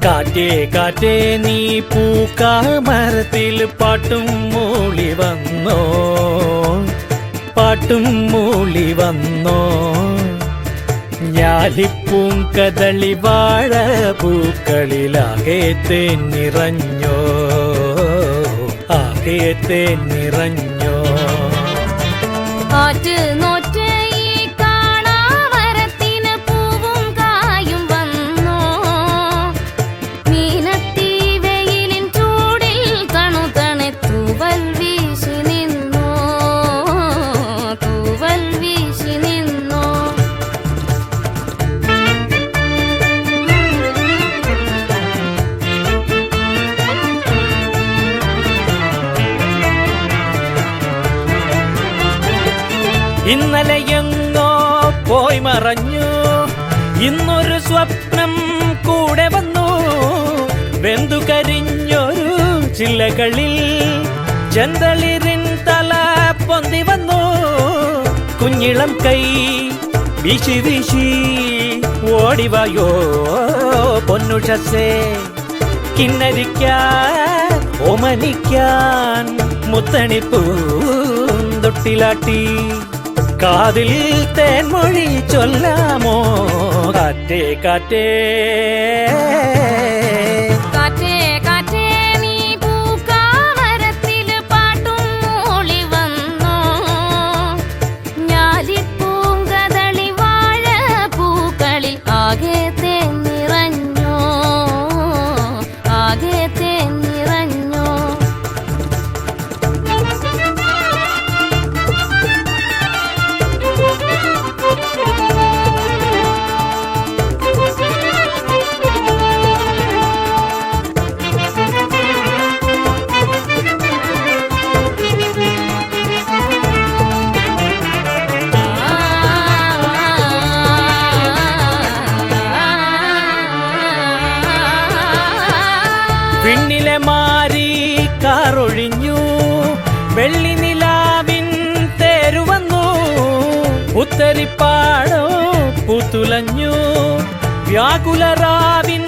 കാറ്റേ കാറ്റേ നീ പൂക്കാമരത്തിൽ പാട്ടും മൂളി വന്നോ, പാട്ടും മൂളി വന്നോ. ഞാലിപ്പൂം കദളി വാഴ പൂക്കളിലാകെ തേൻ നിറഞ്ഞോ, ആകെ തേൻ നിറഞ്ഞോ. കാറ്റ് നോറ്റ് ഈ കാണാവരത്തിന് പൂവും കായും വന്നോ. മീനത്തി വെയിലിൻ ചൂടിൽ കണുതണെ തൂവൽ വീശി നിന്നോ, തൂവൽ വീശി നിന്നോ. ഇന്നലെ എങ്ങോ പോയി മറഞ്ഞു, ഇന്നൊരു സ്വപ്നം കൂടെ വന്നു. വെന്തു കരിഞ്ഞൊരു ചില്ലകളിൽ ചെന്തളിരിൻ തല പൊന്തി വന്നു. കുഞ്ഞിളം കൈ വീശി വീശി ഓടിവായോ പൊന്നുഷസേ. കിന്നരിക്കാൻ ഓമനിക്കാൻ മുത്തണിപ്പൂന്തൊട്ടിലാട്ടി. കാതിൽ തേൻമൊഴി ചൊല്ലാമോ കാറ്റേ കാറ്റേ. കാറ്റേ കാറ്റേ നീ പൂക്കാമരത്തിൽ പാട്ടും മൂളി വന്നോ. ഞാലിപ്പൂം കദളി വാഴ പൂക്കളിൽ ആകെ തേൻ നിറഞ്ഞോ, ആകെ തേൻ നിറഞ്ഞോ. വിണ്ണിലെ മാരി കാറൊഴിഞ്ഞു, വെള്ളി നിലാവിൻ തേരുവന്നു. ഉത്തരിപ്പാടോ പൂത്തുലഞ്ഞു, വ്യാകുലരാവിൻ